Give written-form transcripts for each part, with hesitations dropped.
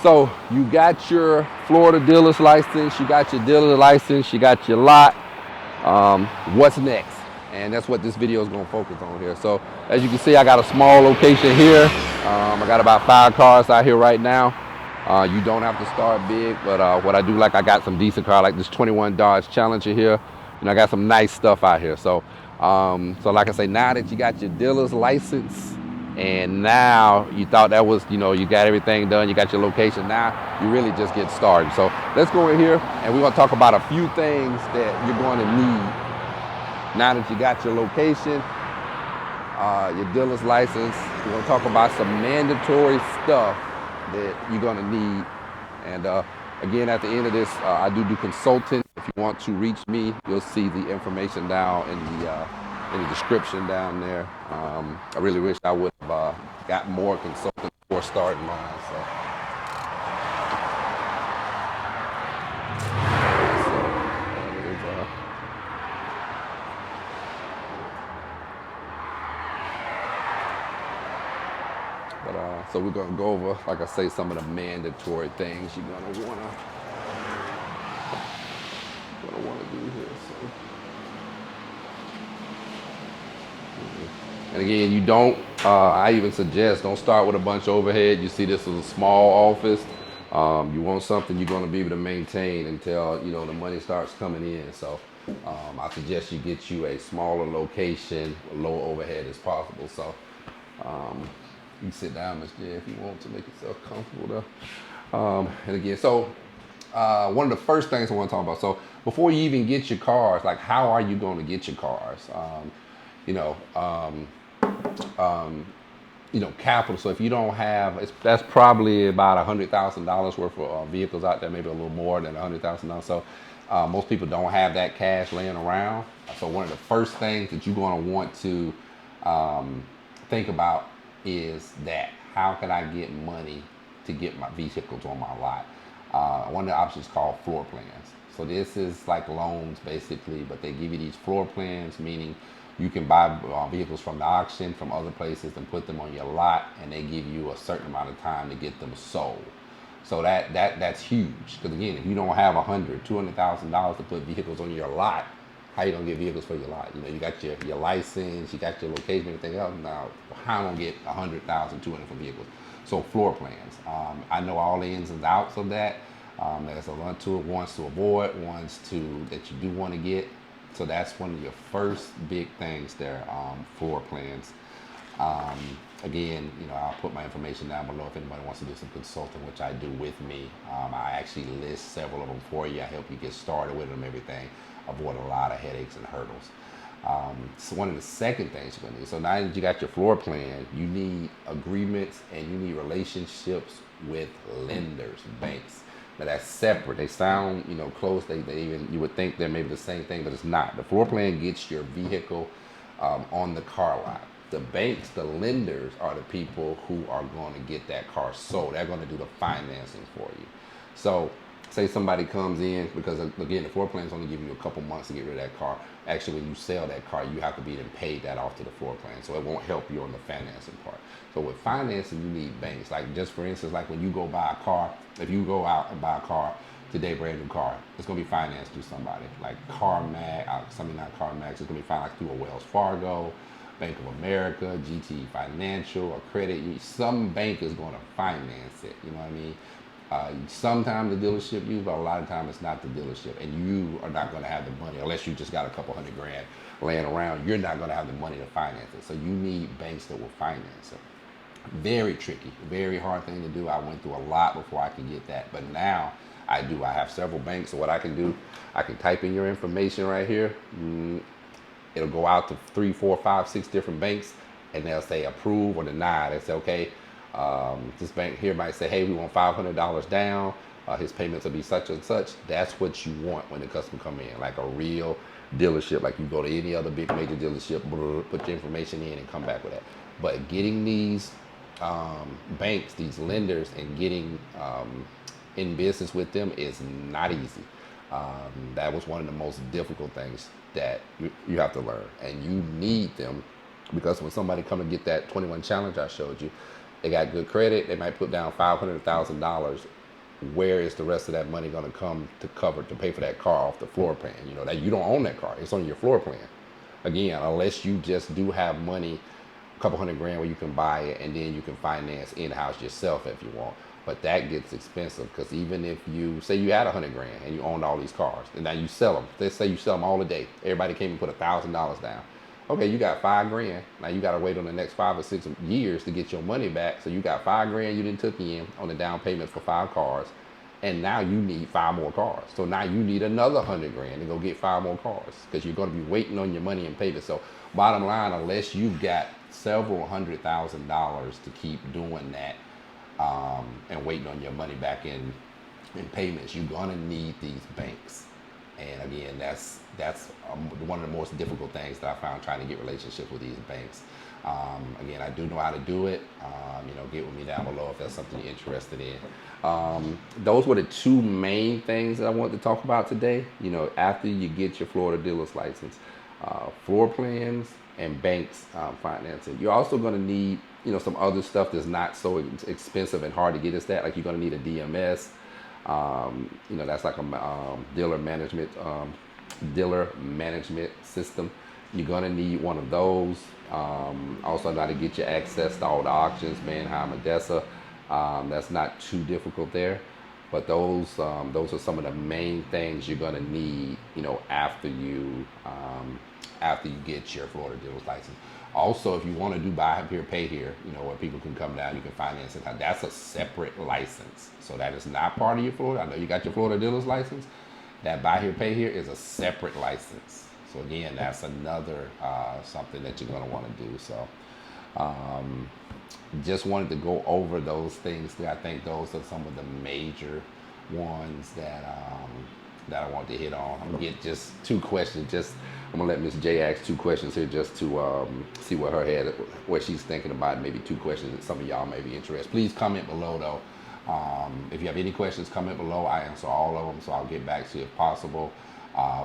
So you got your Florida dealer's license, you got your dealer's license, you got your lot. What's next? And that's what this video is going to focus on here. So as you can see, I got a small location here. I got about 5 cars out here right now. You don't have to start big, but what I do like, I got some decent car like this 21 Dodge Challenger here, and I got some nice stuff out here. So like I say, now that you got your dealer's license, and now you thought that was, you got everything done, you got your location, now you really just get started. So let's go in here and we're going to talk about a few things that you're going to need now that you got your location, your dealer's license. We're going to talk about some mandatory stuff that you're going to need. And again, at the end of this, I do consulting. If you want to reach me, you'll see the information down in the description down there. I really wish I would have got more consulting before starting mine. So we're going to go over, like I say, some of the mandatory things you're going to want to do here. And again, you don't, I even suggest, don't start with a bunch of overhead. You see this is a small office. You want something you're going to be able to maintain until, the money starts coming in. So I suggest you get you a smaller location, low overhead as possible. So you can sit down, Ms. J, if you want to make yourself comfortable there. And again, so one of the first things I want to talk about. So before you even get your cars, like how are you going to get your cars? Capital. So if you don't have, that's probably about $100,000 worth of vehicles out there, maybe a little more than $100,000. So most people don't have that cash laying around. So one of the first things that you're going to want to think about is that how can I get money to get my vehicles on my lot? One of the options is called floor plans. So this is like loans basically, but they give you these floor plans, meaning you can buy vehicles from the auction, from other places, and put them on your lot, and they give you a certain amount of time to get them sold. So that's huge. Because again, if you don't have $200,000 to put vehicles on your lot, how you gonna get vehicles for your lot? You got your license, you got your location, everything else. Now, how am I gonna get 100,200 for vehicles? So floor plans. I know all the ins and outs of that. There's ones to avoid, ones that you do want to get. So that's one of your first big things there, floor plans. Again, I'll put my information down below if anybody wants to do some consulting, which I do with me. I actually list several of them for you. I help you get started with them, everything. Avoid a lot of headaches and hurdles. So one of the second things you're gonna need. So now that you got your floor plan, you need agreements and you need relationships with lenders, banks. Now that's separate. They sound, close. They even, you would think they're maybe the same thing, but it's not. The floor plan gets your vehicle on the car lot. The banks, the lenders, are the people who are going to get that car sold. They're going to do the financing for you. So say somebody comes in, because again, the floor plan is only giving you a couple months to get rid of that car. Actually, when you sell that car, you have to be then paid that off to the floor plan. So it won't help you on the financing part. So with financing, you need banks. Like just for instance, like when you go buy a car, if you go out and buy a car today, brand new car, it's going to be financed through somebody. Like CarMax, not CarMax, it's going to be financed through a Wells Fargo, Bank of America, GT Financial, or credit. Some bank is going to finance it. You know what I mean? Sometimes the dealership you, but a lot of times it's not the dealership, and you are not going to have the money unless you just got a couple $100,000 laying around. You're not going to have the money to finance it, so you need banks that will finance it. Very tricky, very hard thing to do. I went through a lot before I could get that, but now I do. I have several banks, so what I can do, I can type in your information right here. It'll go out to 3, 4, 5, 6 different banks, and they'll say approve or deny. They say, okay, this bank here might say, hey, we want $500 down. His payments will be such and such. That's what you want when the customer come in, like a real dealership. Like you go to any other big major dealership, put your information in and come back with that. But getting these banks, these lenders, and getting in business with them is not easy. That was one of the most difficult things that you have to learn, and you need them, because when somebody come and get that 21 Challenge I showed you, they got good credit, they might put down $500,000. Where is the rest of that money going to come to cover to pay for that car off the floor plan? You know that you don't own that car; it's on your floor plan. Again, unless you just do have money, a couple hundred grand where you can buy it and then you can finance in-house yourself if you want. But that gets expensive because even if you say you had 100 grand and you owned all these cars and now you sell them, let's say you sell them all a day, everybody came and put $1,000 down. Okay, you got 5 grand. Now you got to wait on the next 5 or 6 years to get your money back. So you got 5 grand you didn't took in on the down payment for 5 cars, and now you need 5 more cars. So now you need another 100 grand to go get 5 more cars because you're going to be waiting on your money and payment. So bottom line, unless you've got several $100,000 to keep doing that and waiting on your money back in payments, you're gonna need these banks. And again, that's one of the most difficult things that I found trying to get relationships with these banks. Again, I do know how to do it. Get with me down below if that's something you're interested in. Those were the two main things that I wanted to talk about today. After you get your Florida dealer's license, floor plans and banks financing. You're also going to need, some other stuff that's not so expensive and hard to get. Is that like you're going to need a DMS? That's like a dealer management system. You're gonna need one of those. Also, got to get your access to all the auctions, Manheim, Odessa. That's not too difficult there, but those are some of the main things you're gonna need. After you get your Florida dealer's license. Also, if you want to do buy here, pay here, where people can come down, you can finance it. That's a separate license. So that is not part of your Florida. I know you got your Florida dealer's license. That buy here, pay here is a separate license. So again, that's another something that you're going to want to do. So just wanted to go over those things. I think those are some of the major ones that I want to hit on. I'm going to get just two questions. I'm going to let Miss J ask two questions here just to see what she's thinking about. Maybe two questions that some of y'all may be interested. Please comment below, though. If you have any questions, comment below. I answer all of them, so I'll get back to you if possible.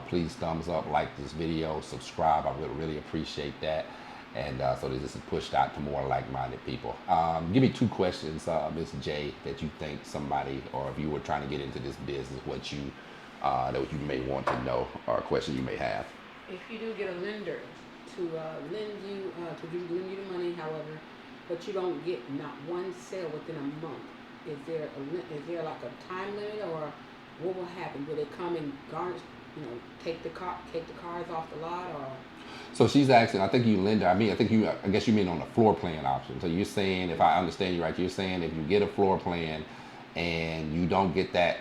Please thumbs up, like this video, subscribe. I would really appreciate that. And so this is pushed out to more like-minded people. Give me two questions, Miss J, that you think somebody, or if you were trying to get into this business, that you may want to know, or a question you may have. If you do get a lender to lend you the money, however, but you don't get not one sale within a month, is there like a time limit, or what will happen? Will they come and garnish, take the cars off the lot, or? So she's asking, I think you lender. I guess you mean on the floor plan option. So you're saying, if I understand you right, you're saying if you get a floor plan and you don't get that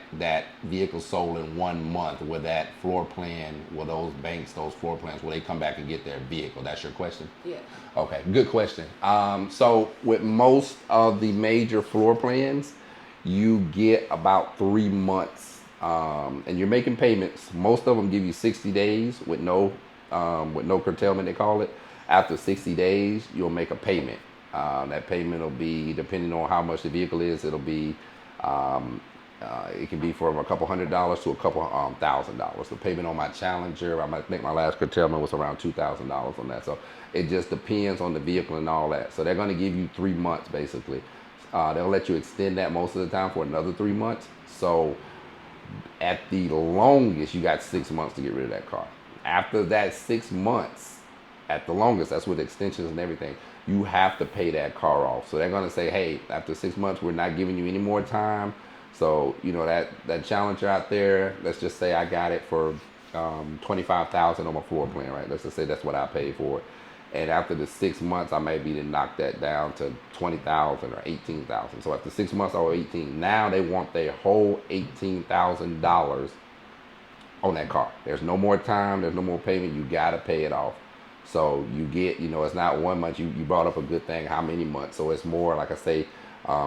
vehicle sold in 1 month, will that floor plan, will those banks, those floor plans, will they come back and get their vehicle? That's your question? Yeah. Okay, good question. So with most of the major floor plans, you get about 3 months, and you're making payments. Most of them give you 60 days with no curtailment, they call it. After 60 days, you'll make a payment. That payment will be, depending on how much the vehicle is, it'll be, it can be from a couple $100s to a couple $1,000. The payment on my Challenger, I think my last curtailment was around $2,000 on that. So it just depends on the vehicle and all that. So they're going to give you 3 months basically. They'll let you extend that most of the time for another 3 months. So at the longest, you got 6 months to get rid of that car. After that 6 months, at the longest, that's with extensions and everything, you have to pay that car off. So they're going to say, hey, after 6 months, we're not giving you any more time. So, that Challenger out there, let's just say I got it for $25,000 on my floor plan, right? Let's just say that's what I paid for it. And after the 6 months, I may be to knock that down to $20,000 or $18,000. So after 6 months, I owe $18,000. Now they want their whole $18,000 on that car. There's no more time. There's no more payment. You got to pay it off. So you get, it's not 1 month. You brought up a good thing. How many months? So it's more, like I say,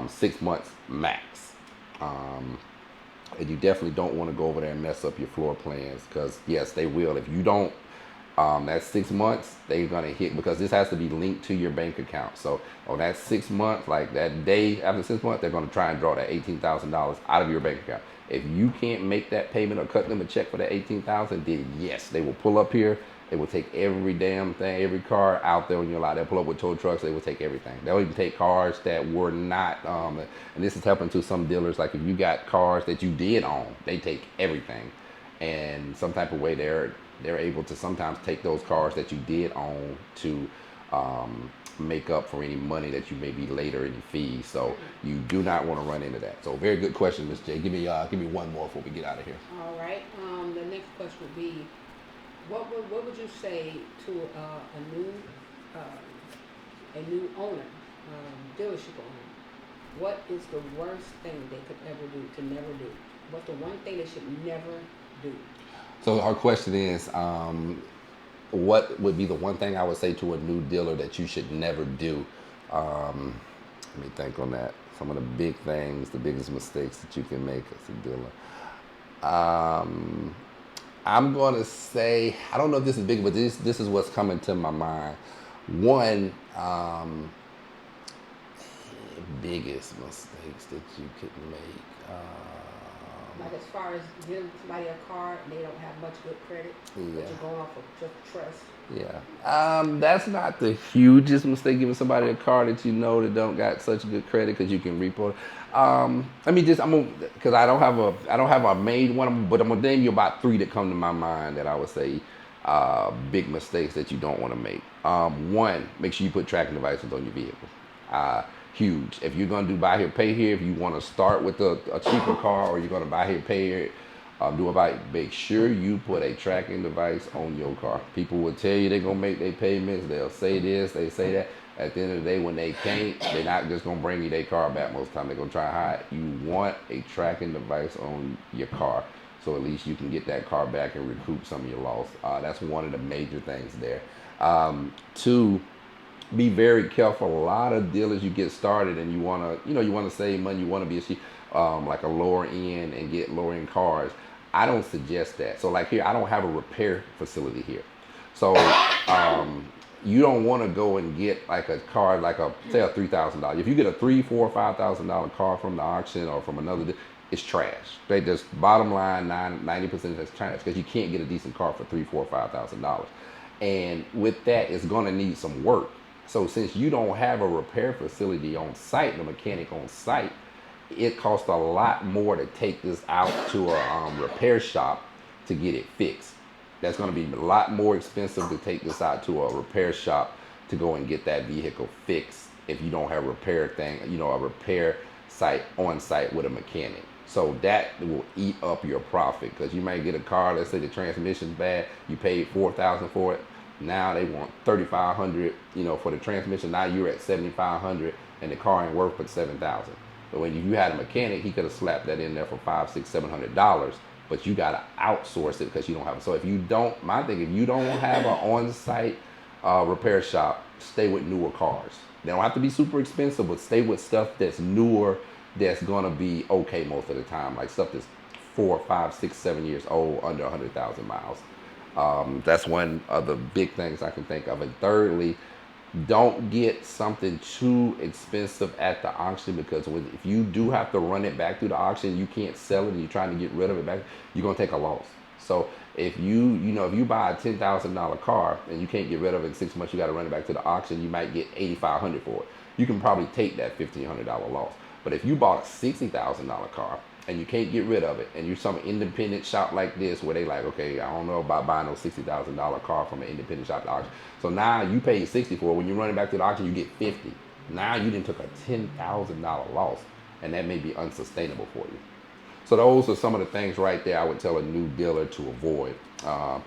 6 months max. And you definitely don't want to go over there and mess up your floor plans, because yes, they will. If you don't, that 6 months, they're going to hit, because this has to be linked to your bank account. So on that 6 months, like that day after 6 months, they're going to try and draw that $18,000 out of your bank account. If you can't make that payment or cut them a check for that $18,000, then yes, they will pull up here They will take every damn thing, every car out there on your lot. They'll pull up with tow trucks. They will take everything. They'll even take cars that were not. And this is happening to some dealers. Like if you got cars that you did own, they take everything. And some type of way they're able to sometimes take those cars that you did own to make up for any money that you may be later in fees. So you do not want to run into that. So very good question, Ms. J. Give me one more before we get out of here. All right. The next question would be, what would you say to a new owner, dealership owner? What is the worst thing they could ever do to never do? What's the one thing they should never do? So our question is, what would be the one thing I would say to a new dealer that you should never do? Let me think on that. Some of the big things, the biggest mistakes that you can make as a dealer. I'm going to say, I don't know if this is big, but this is what's coming to my mind. One, biggest mistakes that you could make. Like as far as giving somebody a car and they don't have much good credit, but Yeah. you're going off of just trust. Yeah. That's not the hugest mistake, giving somebody a car that you know that don't got such good credit, because you can repo it. Because I don't have a main one, but I'm gonna name you about 3 that come to my mind that I would say big mistakes that you don't want to make. One, make sure you put tracking devices on your vehicle. Huge. If you're gonna do buy here, pay here, if you want to start with a cheaper car, or you're gonna buy here, pay here, make sure you put a tracking device on your car. People will tell you they're gonna make their payments. They'll say this, they say that. At the end of the day, when they can't, they're not just gonna bring you their car back. Most of the time, they're gonna try to hide. You want a tracking device on your car, so at least you can get that car back and recoup some of your loss. That's one of the major things there. Two, be very careful. A lot of dealers, you get started and you want to save money. You want to be like a lower end and get lower end cars. I don't suggest that. So like here, I don't have a repair facility here. So you don't want to go and get like a car, like say a $3,000. If you get a $3,000, $4,000, $5,000 car from the auction or from another, it's trash. They just, bottom line, 90% of that's trash, because you can't get a decent car for $3,000, $4,000, $5,000. And with that, it's going to need some work. So since you don't have a repair facility on site, the mechanic on site, it costs a lot more to take this out to a repair shop to get it fixed. That's going to be a lot more expensive to take this out to a repair shop to go and get that vehicle fixed if you don't have a repair site on site with a mechanic. So that will eat up your profit, because you might get a car, let's say the transmission's bad, you paid $4,000 for it. Now they want $3,500, for the transmission. Now you're at $7,500, and the car ain't worth but $7,000. But when you had a mechanic, he could have slapped that in there for $500, $600, $700. But you gotta outsource it because you don't have it. So if you don't have an on-site repair shop, stay with newer cars. They don't have to be super expensive, but stay with stuff that's newer, that's gonna be okay most of the time. Like stuff that's 4, 5, 6, 7 years old, under 100,000 miles. That's one of the big things I can think of. And thirdly, don't get something too expensive at the auction, because if you do have to run it back through the auction, you can't sell it and you're trying to get rid of it back, you're going to take a loss. So if you buy a $10,000 car and you can't get rid of it in 6 months, you got to run it back to the auction, you might get $8,500 for it. You can probably take that $1,500 loss. But if you bought a $60,000 car and you can't get rid of it, and you're some independent shop like this where they like, okay, I don't know about buying no $60,000 car from an independent shop at the auction. So now you paid $60 for it. When you run it back to the auction, you get $50. Now you didn't took a $10,000 loss, and that may be unsustainable for you. So those are some of the things right there I would tell a new dealer to avoid. I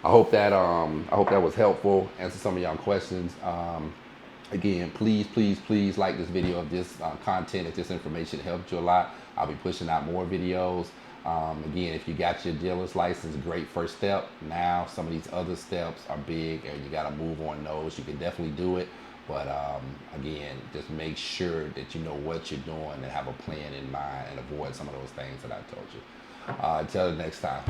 hope that was helpful. Answer some of y'all questions. Again, please like this video. If this content, if this information helped you a lot, I'll be pushing out more videos. Again, if you got your dealer's license, great first step. Now some of these other steps are big and you got to move on those. You can definitely do it. But again, just make sure that you know what you're doing and have a plan in mind and avoid some of those things that I told you. Until the next time.